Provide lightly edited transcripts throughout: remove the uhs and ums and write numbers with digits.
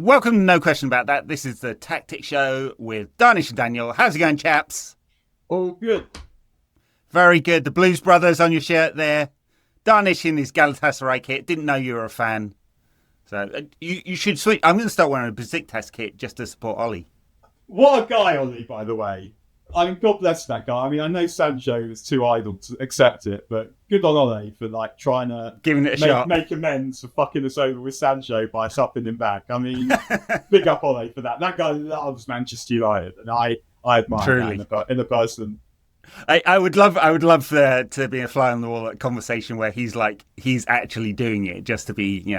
welcome to No Question About That. This is the Tactic Show with Dharnish and Daniel. How's it going, chaps? All good. Very good. The Blues Brothers on your shirt there. Dharnish in his Galatasaray kit. Didn't know you were a fan. So you should switch. I'm going to start wearing a Besiktas kit just to support Ollie. What a guy, Ollie, by the way. I mean, God bless that guy. I mean, I know Sancho was too idle to accept it, but good on Ollie for trying to giving it a shot. Make amends for fucking us over with Sancho by supping him back. I mean, big up Ollie for that. That guy loves Manchester United, and I admire that in a person. I would love there to be a fly on the wall at conversation where he's actually doing it just to be,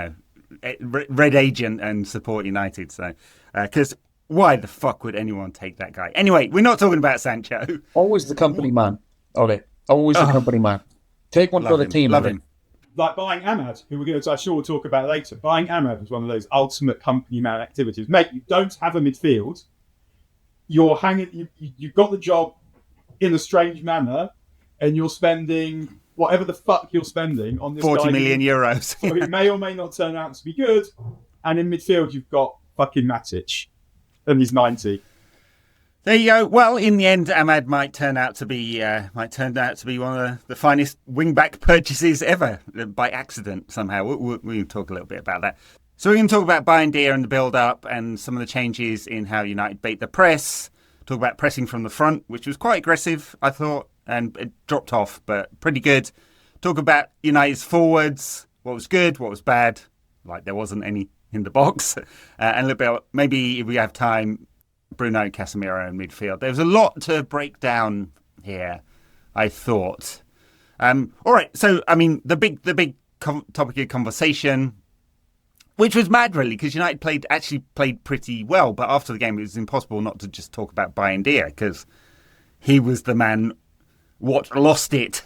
red agent and support United. So, because why the fuck would anyone take that guy? Anyway, we're not talking about Sancho. Always the company man, Ollie. Always the company man. Take one for the team. Love him. Like buying Ahmad, who I'm sure we'll talk about later. Buying Ahmad was one of those ultimate company man activities. Mate, you don't have a midfield. You're hanging. You've got the job in a strange manner, and you're spending whatever the fuck you're spending on this 40 million euros. So it may or may not turn out to be good. And in midfield, you've got fucking Matic, and he's 90. There you go. Well, in the end, Ahmad might turn out to be one of the finest wing-back purchases ever by accident somehow. We'll talk a little bit about that. So we're going to talk about Bayern and the build-up and some of the changes in how United beat the press. Talk about pressing from the front, which was quite aggressive, I thought, and it dropped off, but pretty good. Talk about United's forwards, what was good, what was bad, like there wasn't any in the box, and a little bit, maybe if we have time, Bruno, Casemiro in midfield. There's a lot to break down here, I thought. All right, so, I mean, the big topic of conversation, which was mad, really, because United actually played pretty well. But after the game, it was impossible not to just talk about Bayern because he was the man what lost it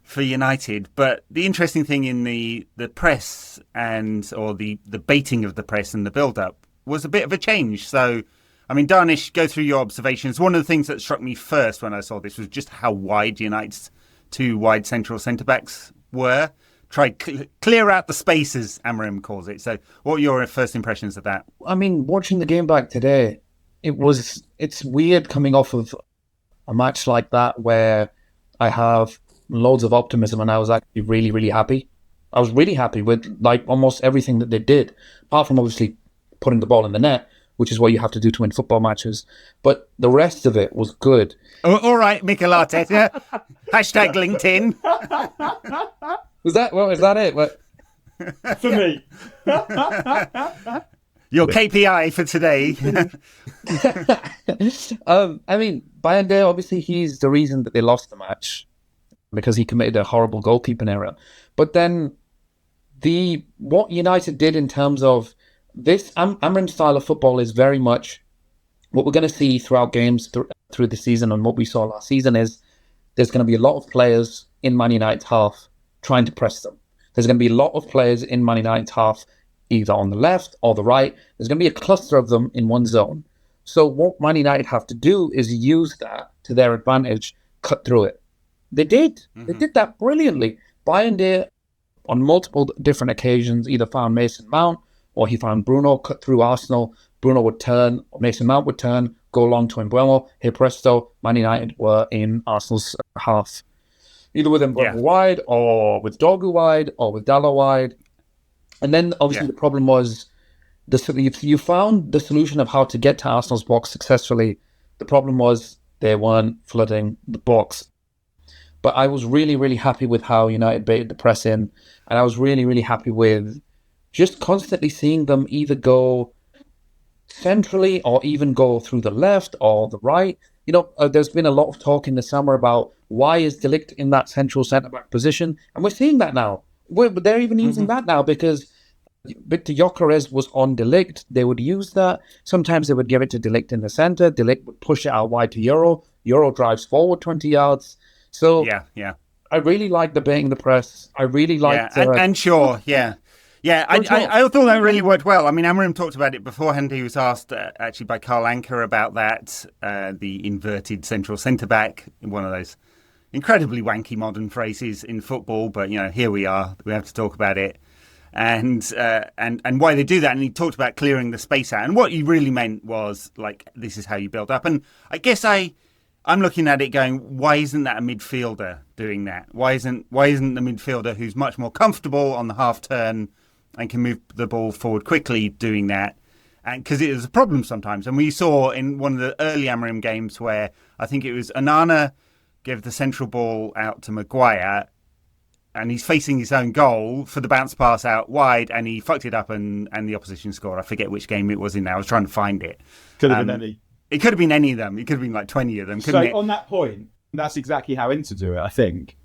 for United. But the interesting thing in the press or the baiting of the press and the build-up was a bit of a change. So, I mean, Dharnish, go through your observations. One of the things that struck me first when I saw this was just how wide United's two wide central centre-backs were. Try clear out the spaces, Amorim calls it. So what were your first impressions of that? I mean, watching the game back today, it's weird coming off of a match like that where I have loads of optimism and I was actually really, really happy. I was really happy with almost everything that they did, apart from obviously putting the ball in the net, which is what you have to do to win football matches. But the rest of it was good. Oh, all right, Mikel Arteta. Hashtag LinkedIn. Is that it? What? For me. Your KPI for today. I mean, Bayern, obviously he's the reason that they lost the match because he committed a horrible goalkeeping error. But then what United did in terms of this Amorim style of football is very much what we're going to see throughout games through the season, and what we saw last season is there's going to be a lot of players in Man United's half trying to press them. There's going to be a lot of players in Man United's half, either on the left or the right. There's going to be a cluster of them in one zone. So what Man United have to do is use that to their advantage, cut through it. They did. Mm-hmm. They did that brilliantly. Bayern on multiple different occasions, either found Mason Mount or he found Bruno, cut through Arsenal. Bruno would turn, Mason Mount would turn, go long to Mbeumo. Hey presto, Man United were in Arsenal's half. Either with Mbeumo wide, or with Dogu wide, or with Dalot wide. And then, obviously, the problem was, you found the solution of how to get to Arsenal's box successfully. The problem was they weren't flooding the box. But I was really, really happy with how United baited the press in. And I was really, really happy with just constantly seeing them either go centrally or even go through the left or the right. There's been a lot of talk in the summer about why is De Ligt in that central centre-back position, and we're seeing that now. They're even using that now because Victor Gyökeres was on De Ligt. They would use that. Sometimes they would give it to De Ligt in the centre. De Ligt would push it out wide to Euro. Euro drives forward 20 yards. So yeah. I really like the baiting the press. I really like and sure, yeah. Yeah, I thought that really worked well. I mean, Amorim talked about it beforehand. He was asked actually by Carl Anker about that, the inverted central centre-back, one of those incredibly wanky modern phrases in football. But, here we are. We have to talk about it. and why they do that. And he talked about clearing the space out. And what he really meant was like, this is how you build up. And I guess I'm looking at it going, why isn't that a midfielder doing that? Why isn't the midfielder who's much more comfortable on the half turn and can move the ball forward quickly doing that? And because it is a problem sometimes. And we saw in one of the early Amorim games where I think it was Onana gave the central ball out to Maguire, and he's facing his own goal for the bounce pass out wide, and he fucked it up, and the opposition scored. I forget which game it was in now. I was trying to find it. Could have been any. It could have been any of them. It could have been like 20 of them, couldn't it? On that point, that's exactly how Inter do it, I think.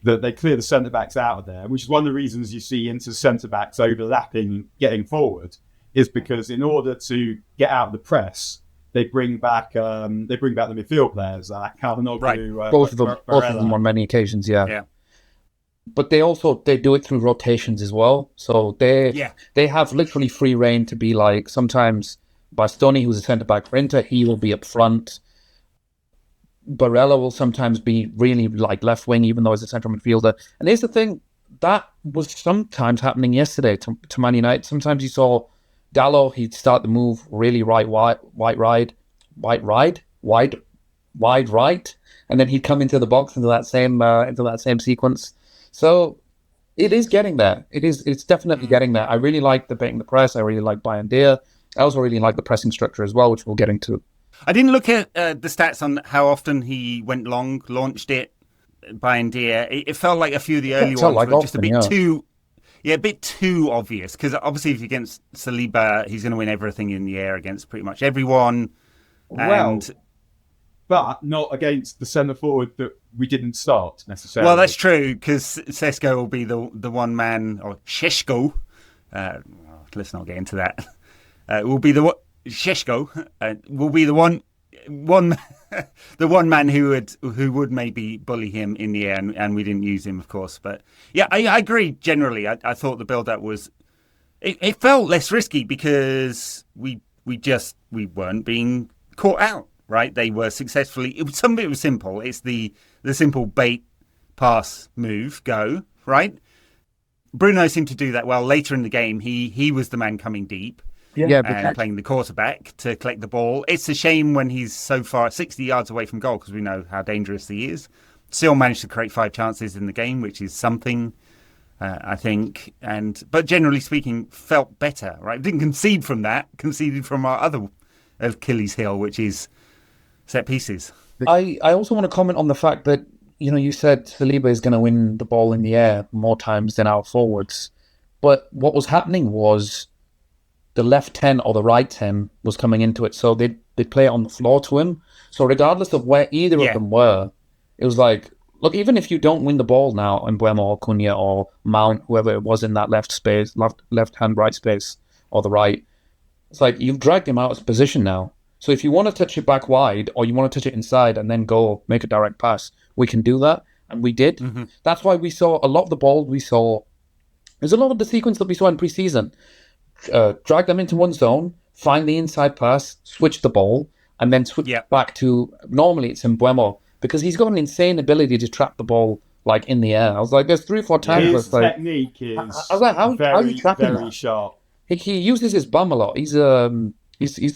That they clear the centre-backs out of there, which is one of the reasons you see Inter's centre-backs overlapping, getting forward, is because in order to get out of the press, they bring back the midfield players, like Calhanoglu, right. Both of them on many occasions, yeah. But they do it through rotations as well. So they have literally free reign to be like, sometimes Bastoni, who's a centre-back for Inter, he will be up front. Barella will sometimes be really like left wing, even though he's a central midfielder. And here's the thing, that was sometimes happening yesterday to Man United. Sometimes you saw Dalot, he'd start the move really wide right, and then he'd come into the box into that same sequence. So it is getting there. It's definitely getting there. I really like the baiting the press. I really like Bayern. I also really like the pressing structure as well, which we'll get into. I didn't look at the stats on how often he went long, launched it, Bayern. It felt like a few of the early ones were just a bit too obvious. Because obviously, if you're against Saliba, he's going to win everything in the air against pretty much everyone. But not against the centre forward that we didn't start necessarily. Well, that's true, because Sesko will be the one man, or Šeško. Let's not get into that. Will be the Šeško will be the one the one man who would maybe bully him in the air, and we didn't use him, of course. But yeah, I agree generally. I thought the build up was it felt less risky because we weren't being caught out. Right, they were successfully. Some of it was simple. It's the simple bait, pass, move, go. Right. Bruno seemed to do that well. Later in the game, he was the man coming deep. And playing the quarterback to collect the ball. It's a shame when he's so far 60 yards away from goal, because we know how dangerous he is. Still managed to create 5 chances in the game, which is something, I think. But generally speaking, felt better. Right, didn't concede from that. Conceded from our other Achilles heel, which is set pieces. I also want to comment on the fact that, you said Saliba is going to win the ball in the air more times than our forwards. But what was happening was the left 10 or the right 10 was coming into it. So they'd play it on the floor to him. So regardless of where either of them were, it was like, look, even if you don't win the ball now in Mbeumo or Cunha or Mount, whoever it was in that left hand, right space, or the right, it's like you've dragged him out of position now. So if you want to touch it back wide, or you want to touch it inside and then go make a direct pass, we can do that. And we did. Mm-hmm. That's why we saw a lot of the ball we saw. There's a lot of the sequence that we saw in pre-season. Drag them into one zone, find the inside pass, switch the ball, and then switch back to, normally it's Mbeumo, because he's got an insane ability to trap the ball like in the air. I was like, there's 3 or 4 times his technique is I was like, how are you trapping very that? Sharp. He uses his bum a lot. He's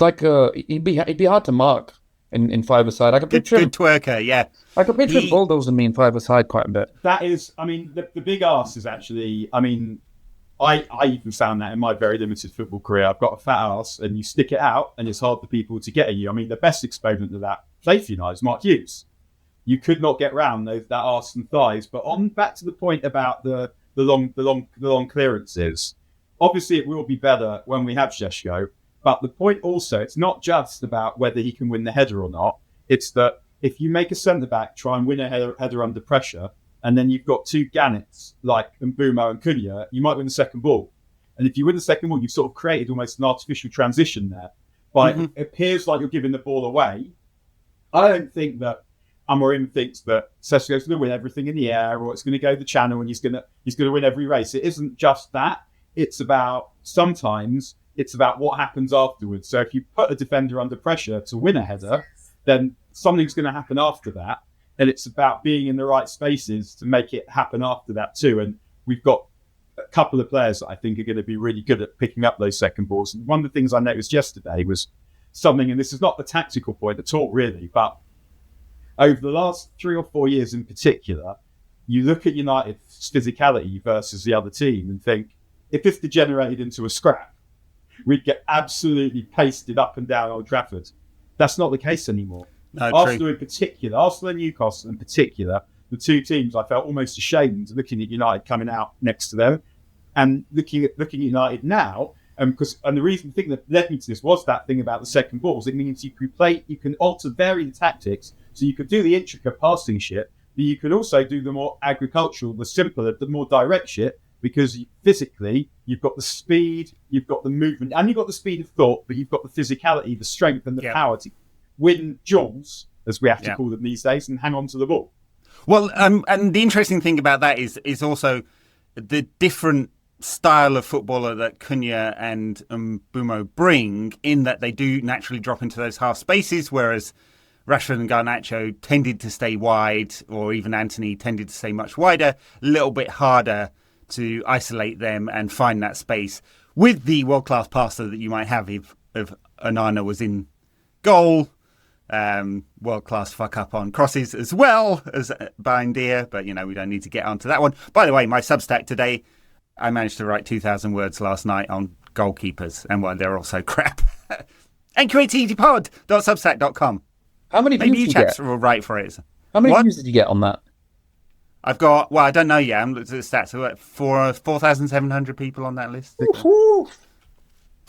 like he'd be hard to mark in five-a-side. I could picture good twerker, yeah. I could picture him bulldozing me in five-a-side quite a bit. That is, the big ask is actually, I even found that in my very limited football career. I've got a fat ass, and you stick it out, and it's hard for people to get at you. The best exponent of that, play for United, is Mark Hughes. You could not get round that arse and thighs. But on back to the point about the long clearances. Obviously, it will be better when we have Šeško. But the point also, it's not just about whether he can win the header or not. It's that if you make a centre back try and win a header under pressure, and then you've got 2 Gannets like Mbeumo and Cunha, you might win the second ball. And if you win the second ball, you've sort of created almost an artificial transition there. But it appears like you're giving the ball away. I don't think that Amorim thinks that Sesko's going to win everything in the air, or it's going to go the channel and he's going to win every race. It isn't just that. It's about what happens afterwards. So if you put a defender under pressure to win a header, then something's going to happen after that. And it's about being in the right spaces to make it happen after that too. And we've got a couple of players that I think are going to be really good at picking up those second balls. And one of the things I noticed yesterday was something, and this is not the tactical point at all, really, but over the last 3 or 4 years in particular, you look at United's physicality versus the other team and think, if this degenerated into a scrap, we'd get absolutely pasted up and down Old Trafford. That's not the case anymore. No, Arsenal in particular, Arsenal and Newcastle in particular, the two teams I felt almost ashamed looking at United coming out next to them, and looking at United now. And the thing that led me to this was that thing about the second balls. It means you can alter varying tactics, so you could do the intricate passing shit, but you could also do the more agricultural, the simpler, the more direct shit, because physically you've got the speed, you've got the movement, and you've got the speed of thought, but you've got the physicality, the strength, and the power to win duels, as we have to call them these days, and hang on to the ball. Well, and the interesting thing about that is also the different style of footballer that Cunha and Mbeumo bring, in that they do naturally drop into those half spaces, whereas Rashford and Garnacho tended to stay wide, or even Antony tended to stay much wider, a little bit harder to isolate them and find that space. With the world-class passer that you might have if Onana was in goal, world-class fuck-up on crosses as well as Bayendier, but, we don't need to get onto that one. By the way, my Substack today, I managed to write 2,000 words last night on goalkeepers, and they're also crap. NQATpod.substack.com. How many views Maybe you did chaps get? will write for it. How many views did you get on that? I've got, I don't know yet. I'm looking at the stats. So 4,700 people on that list. Woohoo!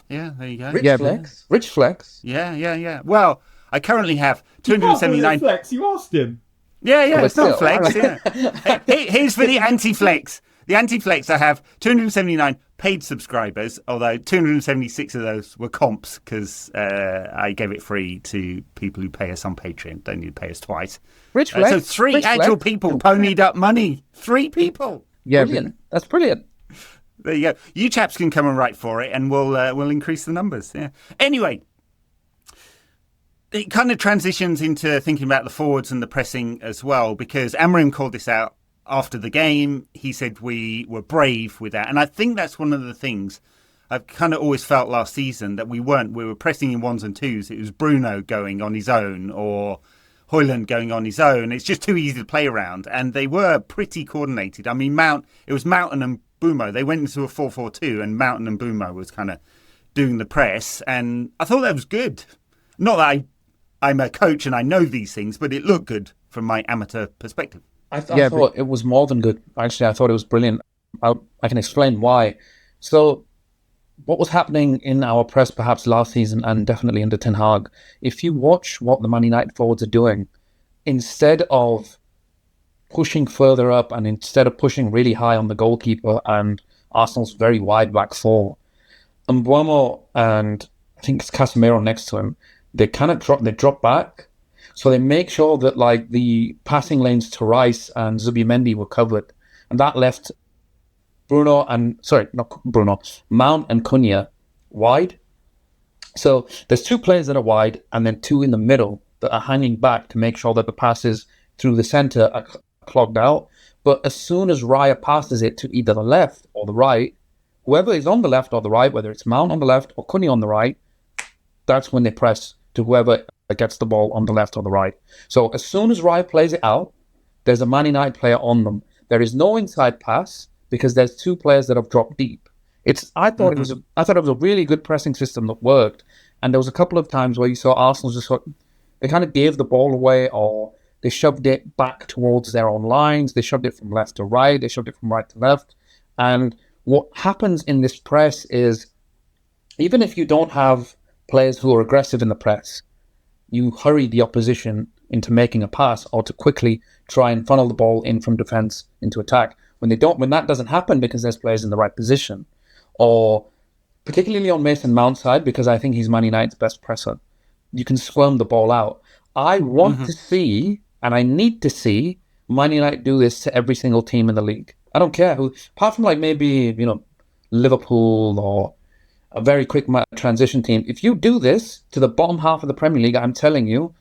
Yeah, there you go. Rich flex. Yeah. Well, I currently have 279. Flex, you asked him. Yeah, it's not flex. Yeah. Here's for the anti-flex. The anti-flex, I have 279 paid subscribers, although 276 of those were comps, because I gave it free to people who pay us on Patreon. Don't need to pay us twice. Rich flex. So 3 actual people ponied up money. 3 people. Yeah, brilliant. That's brilliant. There you go. You chaps can come and write for it, and we'll increase the numbers. Yeah. Anyway, it kind of transitions into thinking about the forwards and the pressing as well, because Amorim called this out after the game. He said we were brave with that. And I think that's one of the things I've kind of always felt last season, that we weren't. We were pressing in 1s and 2s. It was Bruno going on his own, or Højlund going on his own. It's just too easy to play around. And they were pretty coordinated. I mean, it was Mountain and Mbeumo. They went into a 4-4-2, and Mountain and Mbeumo was kind of doing the press. And I thought that was good. Not that I'm a coach and I know these things, but it looked good from my amateur perspective. I thought it was more than good. Actually, I thought it was brilliant. I can explain why. So, what was happening in our press perhaps last season, and definitely under Ten Hag, if you watch what the Man United forwards are doing, instead of pushing further up and instead of pushing really high on the goalkeeper and Arsenal's very wide back four, Mbeumo and I think it's Casemiro next to him, they kind of drop back. So they make sure that the passing lanes to Rice and Zubimendi were covered. And that left Mount and Cunha wide. So there's 2 players that are wide and then 2 in the middle that are hanging back to make sure that the passes through the centre are clogged out. But as soon as Raya passes it to either the left or the right, whoever is on the left or the right, whether it's Mount on the left or Cunha on the right, that's when they press to whoever gets the ball on the left or the right. So as soon as Raya plays it out, there's a Man United player on them. There is no inside pass because there's 2 players that have dropped deep. I thought it was a really good pressing system that worked. And there was a couple of times where you saw Arsenal they kind of gave the ball away, or they shoved it back towards their own lines. They shoved it from left to right. They shoved it from right to left. And what happens in this press is, even if you don't have players who are aggressive in the press, you hurry the opposition into making a pass, or to quickly try and funnel the ball in from defence into attack. When that doesn't happen because there's players in the right position, or particularly on Mason Mount's side, because I think he's Man United's best presser, you can squirm the ball out. I want to see, and I need to see, Man United do this to every single team in the league. I don't care who, apart from maybe Liverpool or a very quick transition team. If you do this to the bottom half of the Premier League, I'm telling you,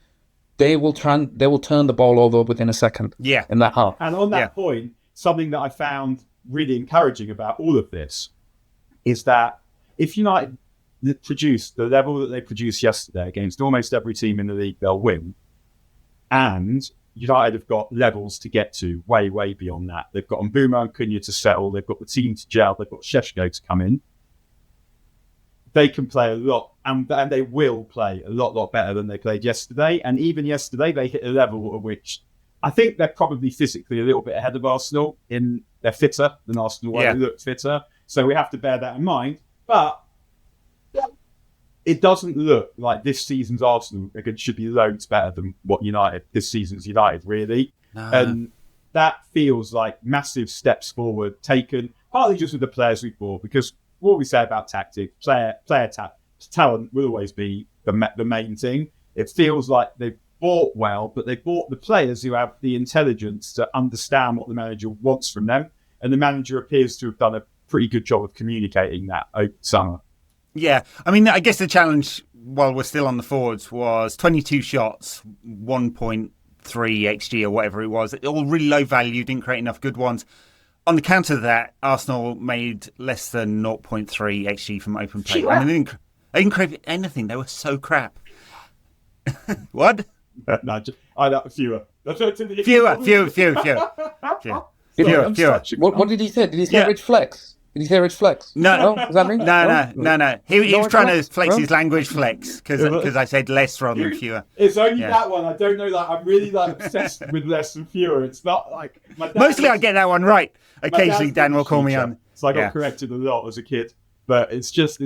they will turn the ball over within a second. Yeah. In that half. And on that point, something that I found really encouraging about all of this is that if United produce the level that they produced yesterday against almost every team in the league, they'll win. And United have got levels to get to way, way beyond that. They've got Mbeumo and Cunha to settle. They've got the team to gel. They've got Šeško to come in. They can play a lot, and they will play a lot better than they played yesterday. And even yesterday, they hit a level at which I think they're probably physically a little bit ahead of Arsenal. They're fitter than Arsenal. They look fitter. So we have to bear that in mind. But it doesn't look like this season's Arsenal should be loads better than what this season's United, really. No. And that feels like massive steps forward taken, partly just with the players we bought, because what we say about tactics, talent will always be the main thing. It feels like they've bought well, but they bought the players who have the intelligence to understand what the manager wants from them. And the manager appears to have done a pretty good job of communicating that over summer. Yeah, I mean, I guess the challenge while we're still on the forwards was 22 shots, 1.3 XG or whatever it was. All really low value, didn't create enough good ones. On the counter of that, Arsenal made less than 0.3 XG from open play. I mean, they didn't create anything. They were so crap. What? No, I know fewer. Fewer. What did he say? Did he say Rich Flex? Did he say Rich Flex? No. Does that mean? No. He was trying to flex his language flex because I said less rather than fewer. It's only that one. I don't know. Like I'm really obsessed with less than fewer. It's not like mostly I get that one right. Occasionally Dan will call me on. So I got corrected a lot as a kid. But it's just.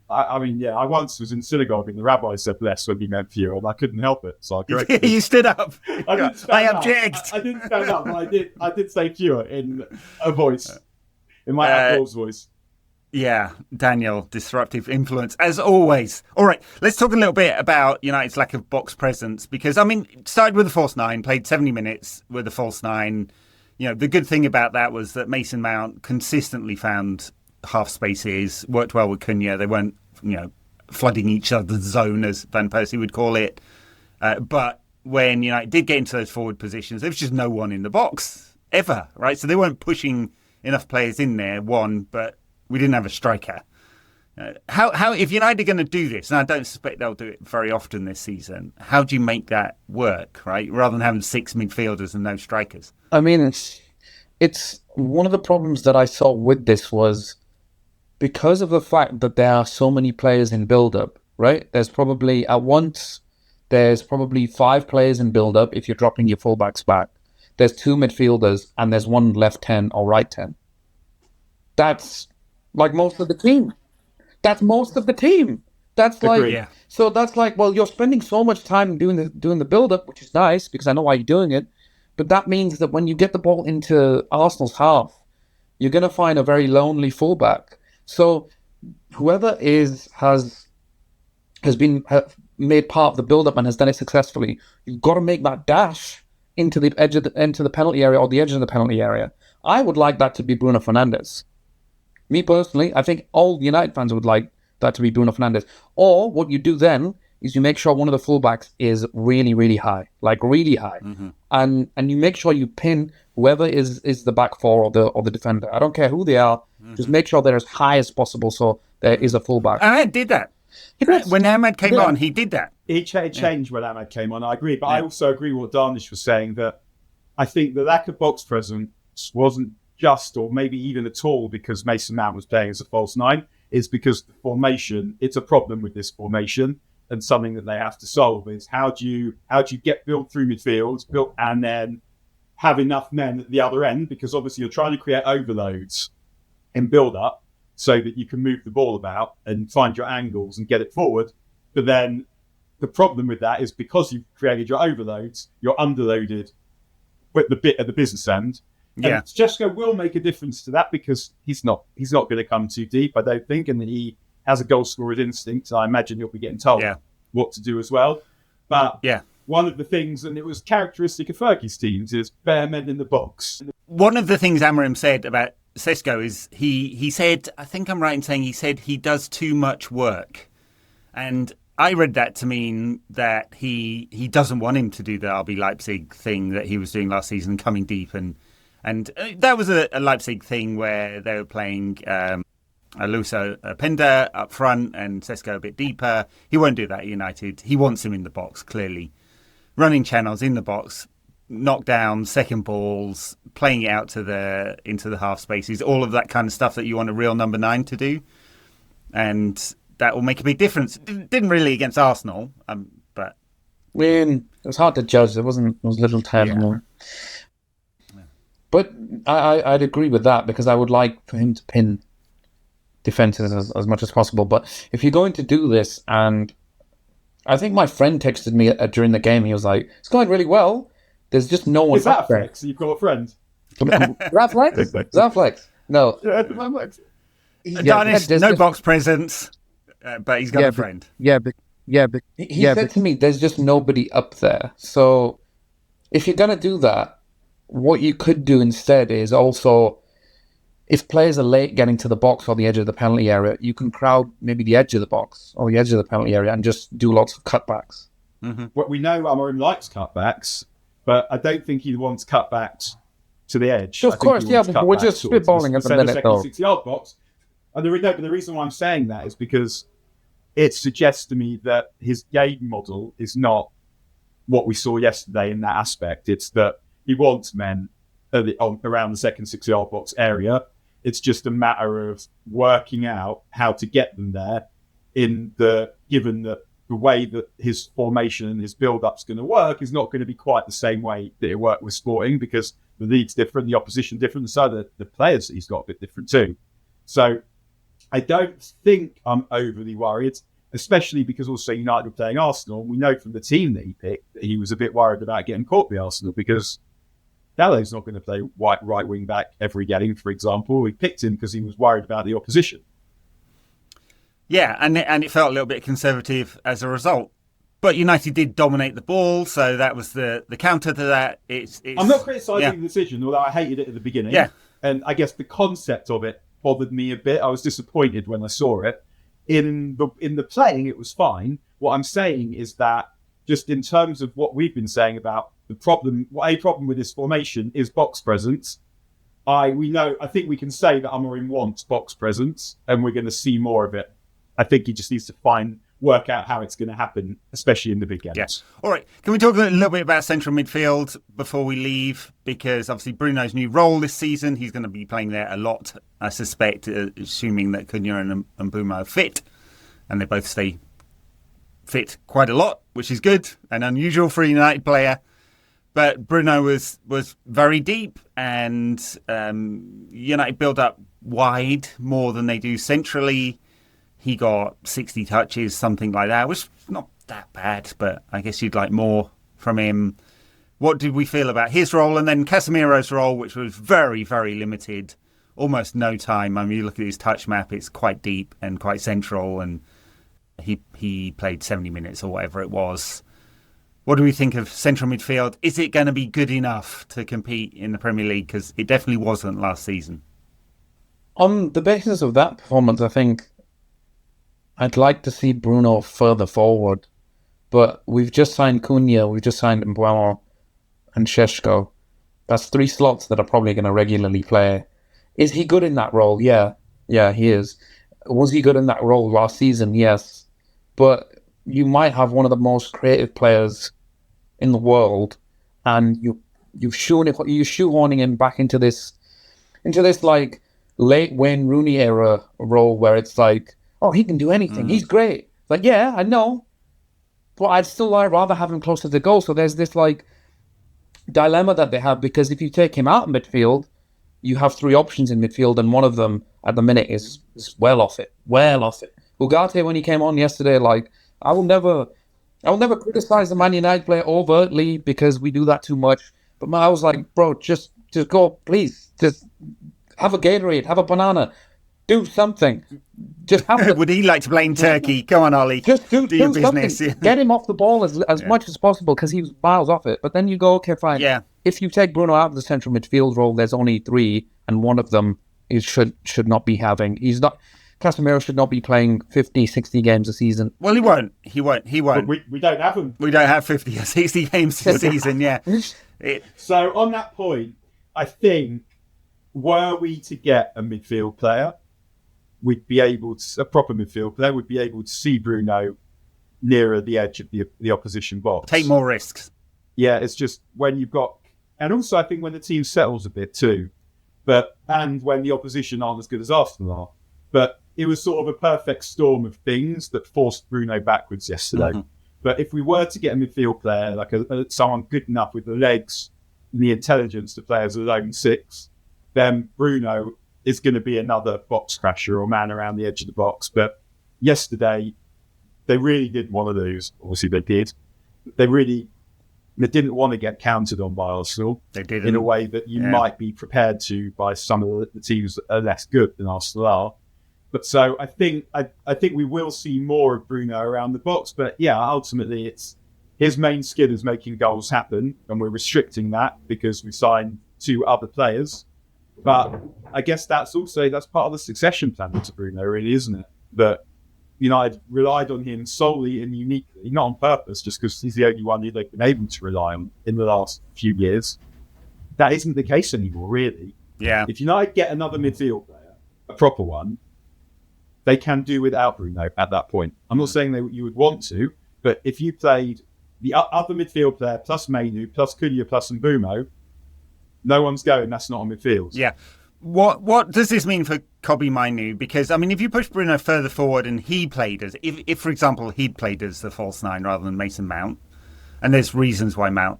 I mean, I once was in synagogue and the rabbi said less when he meant fewer, and I couldn't help it, so I corrected. You stood up. I object. I didn't stand up, but I did say fewer in a voice, in my outdoors voice. Yeah, Daniel, disruptive influence as always. All right, let's talk a little bit about United's lack of box presence because I mean, started with a false nine, played 70 minutes with a false nine. The good thing about that was that Mason Mount consistently found half spaces, worked well with Cunha. They weren't, flooding each other's zone, as Van Persie would call it. But when United did get into those forward positions, there was just no one in the box, ever, right? So they weren't pushing enough players in there, but we didn't have a striker. How if United are going to do this, and I don't suspect they'll do it very often this season, how do you make that work, right? Rather than having 6 midfielders and no strikers. I mean, it's one of the problems that I saw with this was because of the fact that there are so many players in build-up, right? There's probably 5 players in build-up if you're dropping your fullbacks back. There's 2 midfielders and there's 1 left 10 or right 10. That's like most of the team. That's So that's like, well, you're spending so much time doing the build-up, which is nice because I know why you're doing it. But that means that when you get the ball into Arsenal's half, you're going to find a very lonely fullback. So whoever has been made part of the build-up and has done it successfully, you've got to make that dash into the penalty area or the edge of the penalty area. I would like that to be Bruno Fernandes. Me personally, I think all United fans would like that to be Bruno Fernandes. Or what you do then is you make sure one of the fullbacks is really, really high, like really high, and you make sure you pin whoever is the back four or the defender. I don't care who they are, just make sure they're as high as possible so there is a fullback. Ahmed did that. When Ahmed came on, he did that. It changed when Ahmed came on, I agree. But I also agree with what Dharnish was saying, that I think the lack of box presence wasn't just, or maybe even at all, because Mason Mount was playing as a false nine. It's because the formation, it's a problem with this formation. And something that they have to solve is how do you get built through midfield, and then have enough men at the other end, because obviously you're trying to create overloads in build-up so that you can move the ball about and find your angles and get it forward. But then the problem with that is because you've created your overloads, you're underloaded with the bit at the business end. Yeah. And Šeško will make a difference to that because he's not going to come too deep, I don't think, and he has a goal scorer's instinct, so I imagine he'll be getting told what to do as well. But one of the things, and it was characteristic of Fergie's teams, is bare men in the box. One of the things Amorim said about Šeško is he said, I think I'm right in saying he said he does too much work. And I read that to mean that he doesn't want him to do the RB Leipzig thing that he was doing last season, coming deep and And that was a Leipzig thing where they were playing Aluso Penda up front and Sesko a bit deeper. He won't do that at United. He wants him in the box, clearly. Running channels in the box, knockdowns, second balls, playing it out into the half spaces, all of that kind of stuff that you want a real number 9 to do. And that will make a big difference. Didn't really against Arsenal, but... it was hard to judge. There was little time. Yeah. But I'd agree with that, because I would like for him to pin defenses as much as possible. But if you're going to do this, and I think my friend texted me during the game, he was like, it's going really well. There's just no one. Is that a flex? You've got a friend? Is that flex? Is that flex? No. Dharnish, no box presence, but he's got a friend. He said to me, there's just nobody up there. So if you're going to do that, what you could do instead is also, if players are late getting to the box or the edge of the penalty area, you can crowd maybe the edge of the box or the edge of the penalty area and just do lots of cutbacks. Mm-hmm. What we know, Amorim likes cutbacks, but I don't think he wants cutbacks to the edge. Of course, but we're just spitballing at the minute, though. 6-yard box. And the reason why I'm saying that is because it suggests to me that his game model is not what we saw yesterday in that aspect. It's that he wants men around the second 6-yard box area. It's just a matter of working out how to get them there given that the way that his formation and his build-up's going to work is not going to be quite the same way that it worked with Sporting, because the league's different, the opposition different, so the players that he's got a bit different too. So I don't think I'm overly worried, especially because also United were playing Arsenal. We know from the team that he picked that he was a bit worried about getting caught by Arsenal, because Dallow's not going to play right wing back every game, for example. He picked him because he was worried about the opposition. Yeah, and it felt a little bit conservative as a result. But United did dominate the ball, so that was the counter to that. I'm not criticising the decision, although I hated it at the beginning. Yeah. And I guess the concept of it bothered me a bit. I was disappointed when I saw it. In the playing, it was fine. What I'm saying is that just in terms of what we've been saying about a problem with this formation is box presence. I think we can say that Amorim wants box presence, and we're going to see more of it. I think he just needs to work out how it's going to happen, especially in the big games. Yes. All right. Can we talk a little bit about central midfield before we leave? Because obviously Bruno's new role this season, he's going to be playing there a lot, I suspect, assuming that Cunha and Mbeumo are fit, and they both stay fit quite a lot, which is good and unusual for a United player. But Bruno was very deep, and United build up wide more than they do centrally. He got 60 touches, something like that, which is not that bad, but I guess you'd like more from him. What did we feel about his role? And then Casemiro's role, which was very, very limited, almost no time. I mean, you look at his touch map, it's quite deep and quite central, and he played 70 minutes or whatever it was. What do we think of central midfield? Is it going to be good enough to compete in the Premier League? Because it definitely wasn't last season. On the basis of that performance, I think I'd like to see Bruno further forward. But we've just signed Cunha, we've just signed Mbeumo and Sesko. That's 3 slots that are probably going to regularly play. Is he good in that role? Yeah, he is. Was he good in that role last season? Yes. But you might have one of the most creative players in the world, and you're shoehorning him back into this like late Wayne Rooney era role where it's like, oh, he can do anything. He's great. Like, yeah, I know, but I'd still rather have him closer to the goal. So there's this like dilemma that they have, because if you take him out of midfield, you have 3 options in midfield, and one of them at the minute is well off it. Ugarte, when he came on yesterday, like, I will never criticize the Man United player overtly because we do that too much. But I was like, bro, just go, please. Just have a Gatorade, have a banana, do something. Just have Would he like to play in Turkey? Come on, Ollie. Just do your business. Get him off the ball as much as possible, because he was miles off it. But then you go, okay, fine. Yeah. If you take Bruno out of the central midfield role, there's only 3, and one of them should not be having. Casemiro should not be playing 50, 60 games a season. Well, he won't. But we don't have him. We don't have 50 or 60 games a season, yeah. So on that point, I think were we to get a midfield player, we'd be able to, a proper midfield player, would be able to see Bruno nearer the edge of the opposition box. Take more risks. Yeah, it's just when you've got, and also I think when the team settles a bit too, and when the opposition aren't as good as Arsenal are. But it was sort of a perfect storm of things that forced Bruno backwards yesterday. Mm-hmm. But if we were to get a midfield player, like someone good enough with the legs and the intelligence to play as a lone six, then Bruno is going to be another box crasher or man around the edge of the box. But yesterday, they really didn't want to lose. Obviously, they did. They didn't want to get counted on by Arsenal. They did in a way that you might be prepared to by some of the teams that are less good than Arsenal are. But so I think we will see more of Bruno around the box. But yeah, ultimately, it's his main skill is making goals happen, and we're restricting that because we signed 2 other players. But I guess that's part of the succession plan to Bruno, really, isn't it? That United relied on him solely and uniquely, not on purpose, just because he's the only one they've been able to rely on in the last few years. That isn't the case anymore, really. Yeah. If United get another midfield player, a proper one, they can do without Bruno at that point. I'm not saying you would want to, but if you played the other midfield player plus Mainu, plus Cunha, plus Mbeumo, no one's going, that's not on midfield. Yeah. What does this mean for Kobbie Mainoo? Because, I mean, if you push Bruno further forward and he played as, if for example, he'd played as the false 9 rather than Mason Mount, and there's reasons why Mount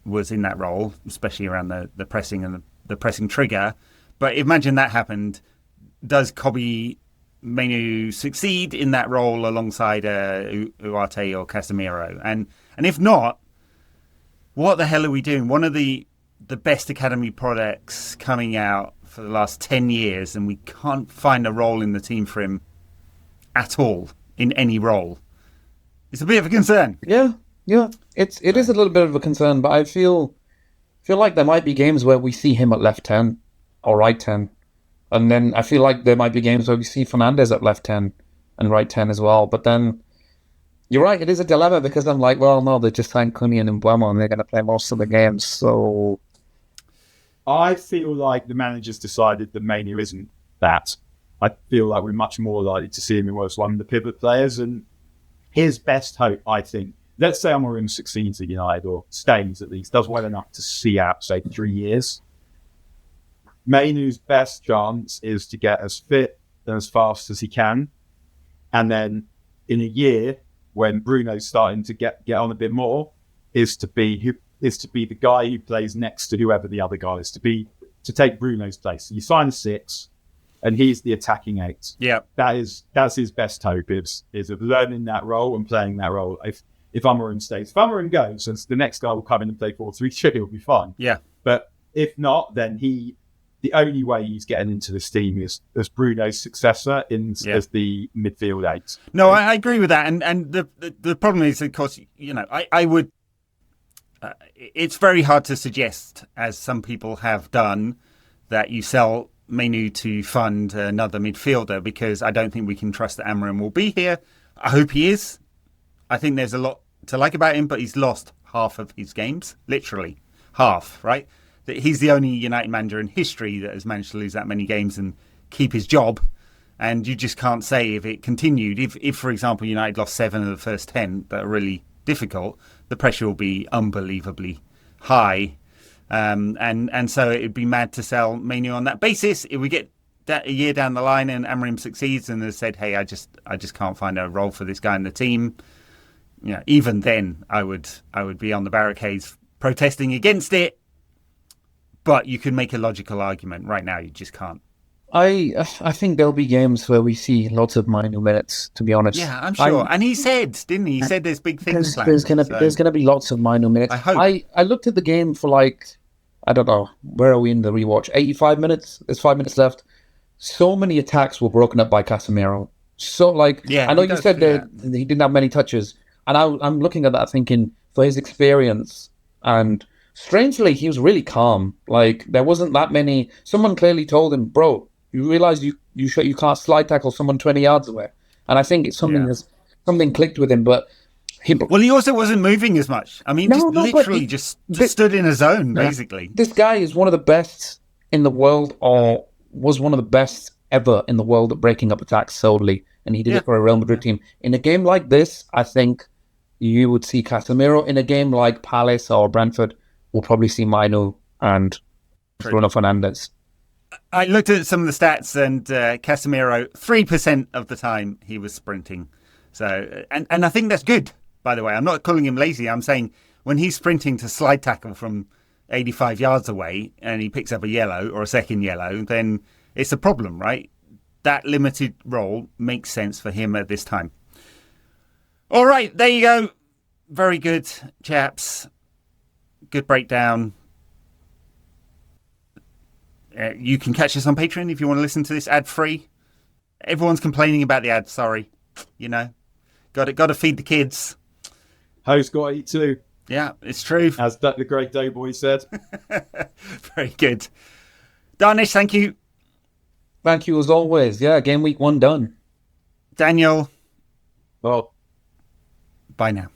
was in that role, especially around the pressing and the pressing trigger, but imagine that happened, does Kobbie Mainoo succeed in that role alongside Ugarte or Casemiro? And if not, what the hell are we doing? One of the best academy products coming out for the last 10 years, and we can't find a role in the team for him at all, in any role. It's a bit of a concern. Yeah. It is a little bit of a concern, but I feel like there might be games where we see him at left 10 or right 10. And then I feel like there might be games where we see Fernandes at left 10 and right 10 as well. But then you're right, it is a dilemma because I'm like, well, no, they just signed Cunha and Mbeumo and they're going to play most of the games. So I feel like the manager's decided that Mainoo isn't that. I feel like we're much more likely to see him as one of the pivot players. And his best hope, I think, let's say Amorim succeeds at United or stays at least, does well enough to see out, say, 3 years. Mainoo's best chance is to get as fit and as fast as he can. And then in a year, when Bruno's starting to get on a bit more, is to be the guy who plays next to whoever the other guy is, to take Bruno's place. You sign a 6, and he's the attacking 8. Yeah, that's his best hope is of learning that role and playing that role. If Amorim stays, if Amorim goes, and the next guy will come in and play 4-3-3, he'll be fine. Yeah, but if not, then the only way he's getting into this team is as Bruno's successor as the midfield 8. No, I agree with that, and the problem is, of course, I would. It's very hard to suggest, as some people have done, that you sell Mainoo to fund another midfielder, because I don't think we can trust that Amorim will be here. I hope he is. I think there's a lot to like about him, but he's lost half of his games, literally half, right? That he's the only United manager in history that has managed to lose that many games and keep his job. And you just can't say if it continued. If for example, United lost 7 of the first 10 that are really difficult, the pressure will be unbelievably high. And so it would be mad to sell Mainoo on that basis. If we get that a year down the line and Amorim succeeds and has said, hey, I just can't find a role for this guy in the team, even then I would be on the barricades protesting against it. But you can make a logical argument. Right now, you just can't. I think there'll be games where we see lots of Mainoo minutes, to be honest. Yeah, I'm sure. And he said, didn't he? He said there's big things planned. There's gonna be lots of Mainoo minutes. I hope. I looked at the game for I don't know, where are we in the rewatch? 85 minutes? There's 5 minutes left. So many attacks were broken up by Casemiro. So I know you said that he didn't have many touches. And I'm looking at that thinking, for his experience, and strangely, he was really calm. There wasn't that many. Someone clearly told him, bro, you realize you can't slide tackle someone 20 yards away. And I think it's something clicked with him. But Well, he also wasn't moving as much. I mean, No, but literally just stood in a zone, basically. This guy is one of the best in the world, or was one of the best ever in the world at breaking up attacks solely, and he did it for a Real Madrid team. In a game like this, I think you would see Casemiro. In a game like Palace or Brentford, we'll probably see Mino and Bruno Fernandes. I looked at some of the stats, and Casemiro, 3% of the time he was sprinting. So, and I think that's good, by the way. I'm not calling him lazy. I'm saying when he's sprinting to slide tackle from 85 yards away and he picks up a yellow or a second yellow, then it's a problem, right? That limited role makes sense for him at this time. All right, there you go. Very good, chaps. Good breakdown. You can catch us on Patreon if you want to listen to this ad-free. Everyone's complaining about the ads, sorry. You know, got to feed the kids. Ho's got to eat too. Yeah, it's true. As the great Doughboy said. Very good. Dharnish, thank you. Thank you as always. Yeah, game week 1 done. Daniel. Well, bye now.